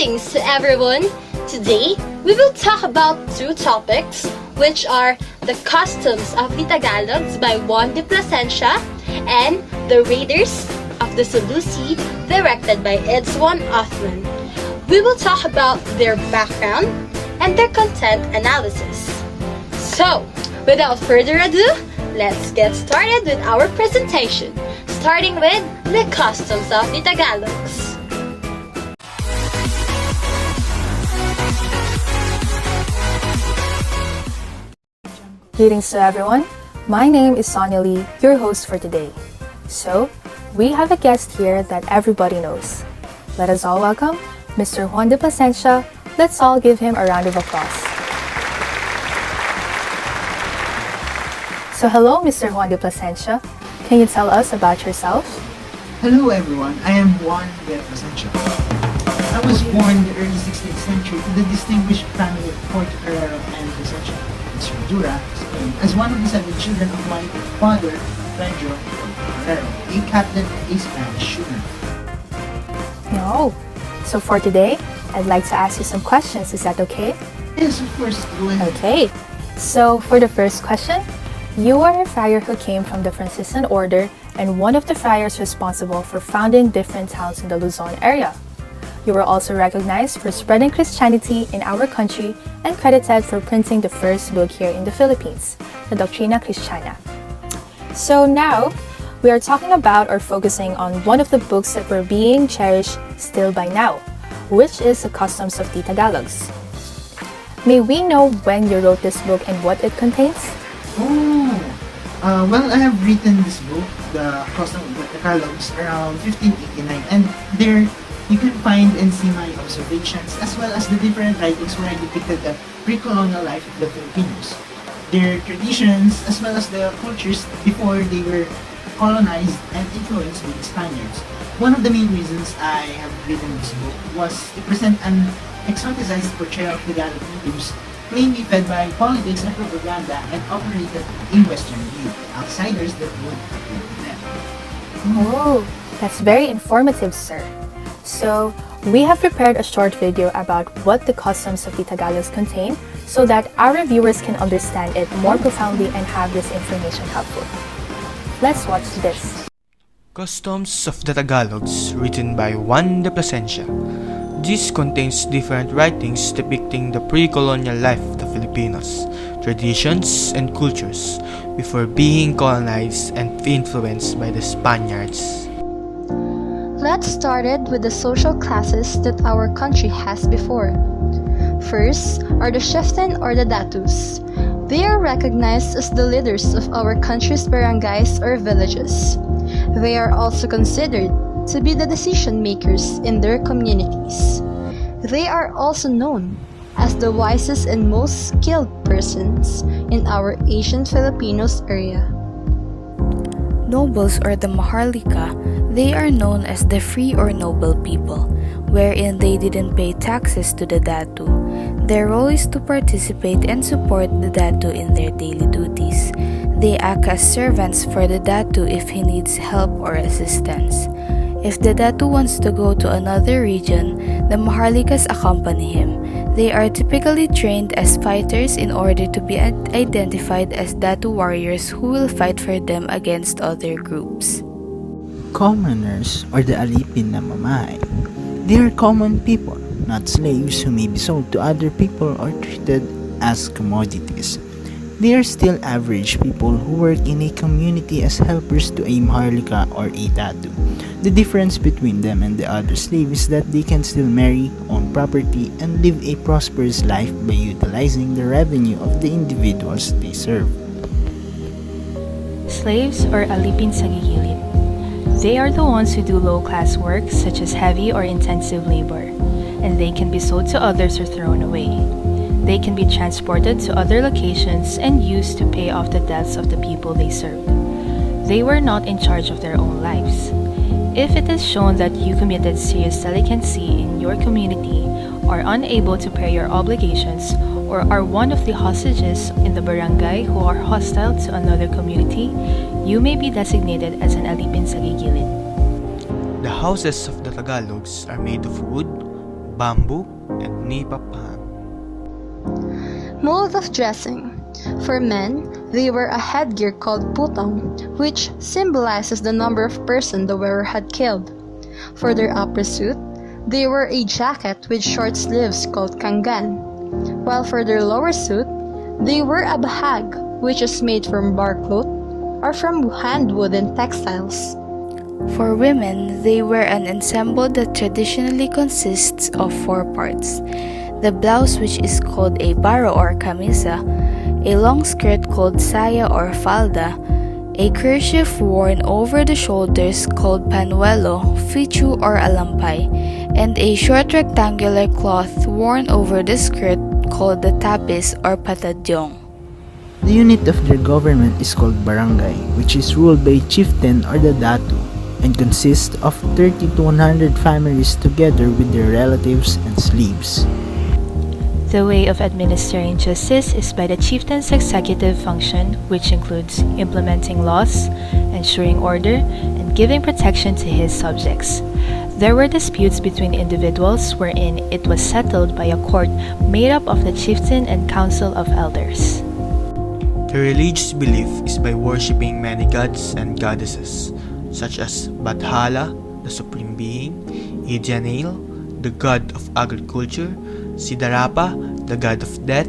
Greetings to everyone! Today, we will talk about two topics, which are the customs of the Tagalogs by Juan de Plasencia and the Raiders of the Sulu Sea, directed by Edson Othman. We will talk about their background and their content analysis. So, without further ado, let's get started with our presentation, starting with the customs of the Tagalogs. Greetings to everyone. My name is Sonia Lee, your host for today. So, we have a guest here that everybody knows. Let us all welcome Mr. Juan de Plasencia. Let's all give him a round of applause. So hello, Mr. Juan de Plasencia. Can you tell us about yourself? Hello everyone, I am Juan de Plasencia. I was born in the early 16th century to the distinguished family of Portocarrero and Plasencia, Extremadura, Spain, as one of the 7 children of my father, Pedro Portocarrero, a captain of a Spanish schooner. No. So for today, I'd like to ask you some questions. Is that okay? Yes, of course, go ahead. Okay. So for the first question, you are a friar who came from the Franciscan order and one of the friars responsible for founding different towns in the Luzon area. You were also recognized for spreading Christianity in our country and credited for printing the first book here in the Philippines, the Doctrina Christiana. So now, we are talking about or focusing on one of the books that were being cherished still by now, which is the Customs of the Tagalogs. May we know when you wrote this book and what it contains? Well, I have written this book, The Customs of the Tagalogs, around 1589, and there you can find and see my observations as well as the different writings where I depicted the pre-colonial life of the Filipinos, their traditions as well as the cultures before they were colonized and influenced by the Spaniards. One of the main reasons I have written this book was to present an exoticized portrayal of Tagalog natives, mainly fed by politics and propaganda and operated in Western view, outsiders that would appeal to them. Oh, that's very informative, sir. So, we have prepared a short video about what the customs of the Tagalogs contain so that our viewers can understand it more profoundly and have this information helpful. Let's watch this. Customs of the Tagalogs, written by Juan de Plasencia. This contains different writings depicting the pre-colonial life of the Filipinos, traditions and cultures before being colonized and influenced by the Spaniards. Let's start it with the social classes that our country has before. First are the chieftain or the datus. They are recognized as the leaders of our country's barangays or villages. They are also considered to be the decision makers in their communities. They are also known as the wisest and most skilled persons in our ancient Filipinos area. Nobles or the Maharlika, they are known as the free or noble people, wherein they didn't pay taxes to the datu. Their role is to participate and support the datu in their daily duties. They act as servants for the datu if he needs help or assistance. If the datu wants to go to another region, the Maharlikas accompany him. They are typically trained as fighters in order to be identified as datu warriors who will fight for them against other groups. Commoners, or the alipin na mamahay. They are common people, not slaves who may be sold to other people or treated as commodities. They are still average people who work in a community as helpers to a maharlika or a datu. The difference between them and the other slaves is that they can still marry, own property, and live a prosperous life by utilizing the revenue of the individuals they serve. Slaves or alipin sa gigilid. They are the ones who do low-class work such as heavy or intensive labor, and they can be sold to others or thrown away. They can be transported to other locations and used to pay off the debts of the people they served. They were not in charge of their own lives. If it is shown that you committed serious delinquency in your community, are unable to pay your obligations, or are one of the hostages in the barangay who are hostile to another community, you may be designated as an alipin sa gigilid. The houses of the Tagalogs are made of wood, bamboo, and nipa palm. Mode of dressing. For men, they wear a headgear called putong, which symbolizes the number of persons the wearer had killed. For their upper suit, they wear a jacket with short sleeves called kanggan, while for their lower suit, they wear a bahag, which is made from bark cloth or from hand-woven textiles. For women, they wear an ensemble that traditionally consists of 4 parts: the blouse, which is called a baro or camisa, a long skirt called saya or falda, a kerchief worn over the shoulders called panuelo, fichu or alampay, and a short rectangular cloth worn over the skirt called the tapis or patadyong. The unit of their government is called barangay, which is ruled by a chieftain or the datu, and consists of 30 to 100 families together with their relatives and slaves. The way of administering justice is by the chieftain's executive function, which includes implementing laws, ensuring order, and giving protection to his subjects. There were disputes between individuals wherein it was settled by a court made up of the chieftain and council of elders. The religious belief is by worshipping many gods and goddesses, such as Bathala, the supreme being, Idyanil, the god of agriculture, Siddharapa, the god of death,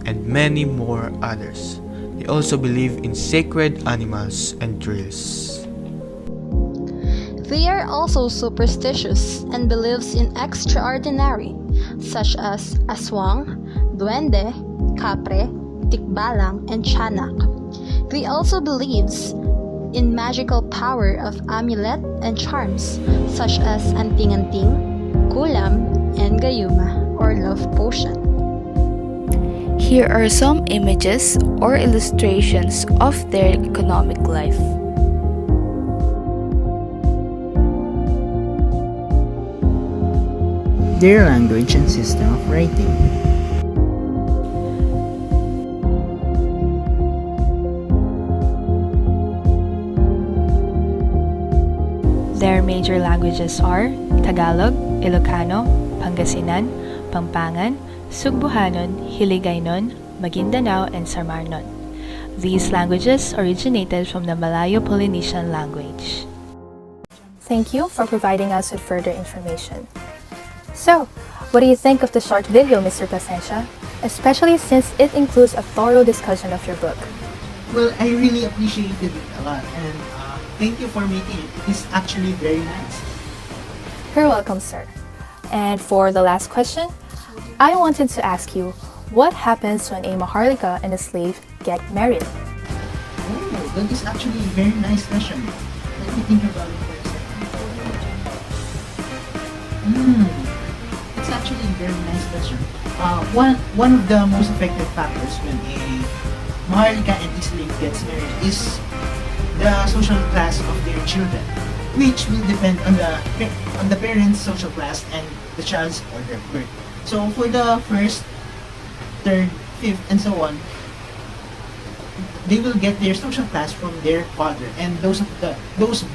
and many more others. They also believe in sacred animals and trees. They are also superstitious and believes in extraordinary, such as aswang, duende, kapre, tikbalang, and tiyanak. They also believes in magical power of amulet and charms, such as anting-anting, kulam, and gayuma, or love potion. Here are some images or illustrations of their economic life. Their language and system of writing. Their major languages are Tagalog, Ilocano, Pangasinan, Pampangan, Sugbuhanon, Hiligaynon, Maguindanao, and Sarmarnon. These languages originated from the Malayo-Polynesian language. Thank you for providing us with further information. So, what do you think of the short video, Mr. Plasencia? Especially since it includes a thorough discussion of your book. Well, I really appreciated it a lot, and thank you for making it. It's actually very nice. You're welcome, sir. And for the last question, I wanted to ask you, what happens when a maharlika and a slave get married? Oh, that is actually a very nice question. Let me think about it for a second. It's actually a very nice question. One of the most effective factors when a maharlika and a slave gets married is the social class of their children, which will depend on the parents' social class and the child's order of birth. So for the first, third, fifth, and so on, they will get their social class from their father, and those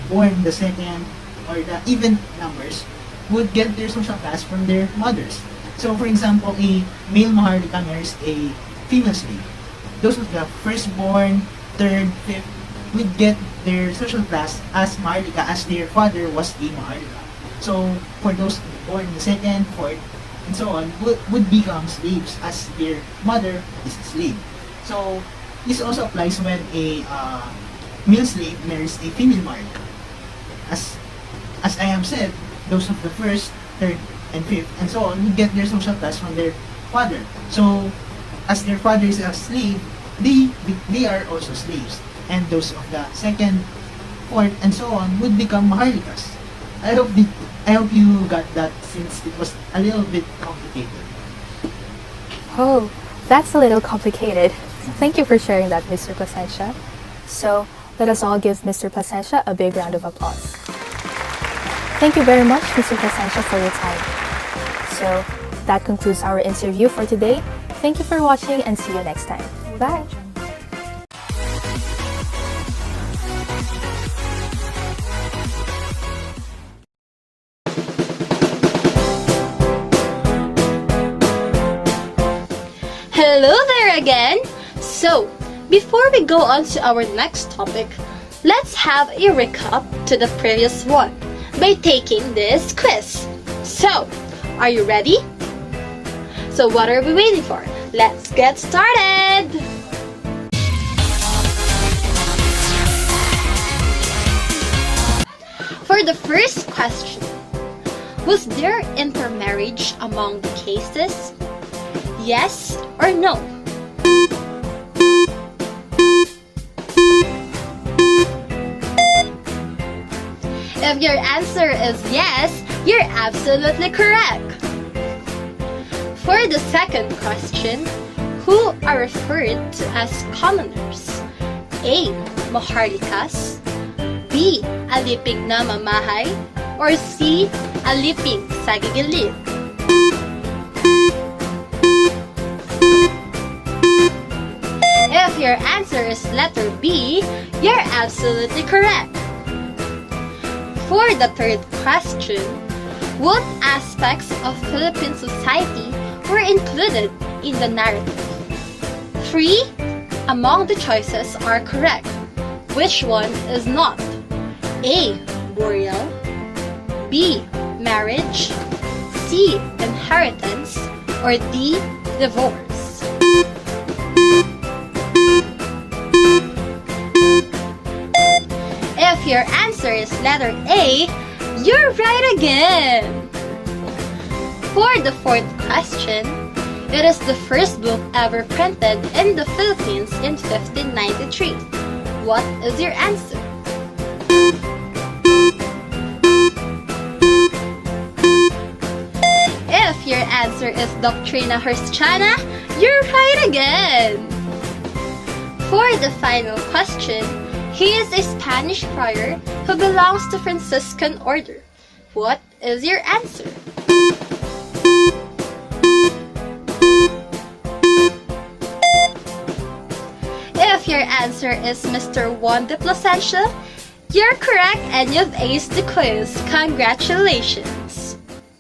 born the second or the even numbers would get their social class from their mothers. So for example, a male maharlika marries a female slave. Those of the firstborn, third, fifth would get their social class as maharlika as their father was a maharlika. So for those born in the second, fourth, and so on would become slaves as their mother is a slave. So this also applies when a male slave marries a female maharlika. As I have said, those of the first, third, and fifth, and so on would get their social class from their father. So as their father is a slave, they are also slaves. And those of the second, fourth, and so on would become maharlikas. I hope you got that, since it was a little bit complicated. Oh, that's a little complicated. Thank you for sharing that, Mr. Plasencia. So, let us all give Mr. Plasencia a big round of applause. Thank you very much, Mr. Plasencia, for your time. So, that concludes our interview for today. Thank you for watching and see you next time. Bye! Hello there again! So, before we go on to our next topic, let's have a recap to the previous one by taking this quiz. So, are you ready? So what are we waiting for? Let's get started! For the first question, was there intermarriage among the cases? Yes or no? If your answer is yes, you're absolutely correct. For the second question, who are referred to as commoners? A. Maharlikas, B. Aliping na mamahay, or C. Aliping sa gigilid? If your answer is letter B, you're absolutely correct. For the third question, what aspects of Philippine society were included in the narrative? 3 among the choices are correct. Which one is not? A. Burial, B. Marriage, C. Inheritance, or D. Divorce? If your answer is letter A, you're right again! For the fourth question, it is the first book ever printed in the Philippines in 1593. What is your answer? If your answer is Doctrina Christiana, you're right again! For the final question, he is a Spanish friar who belongs to Franciscan order. What is your answer? If your answer is Mr. Juan de Plasencia, you're correct and you've aced the quiz. Congratulations!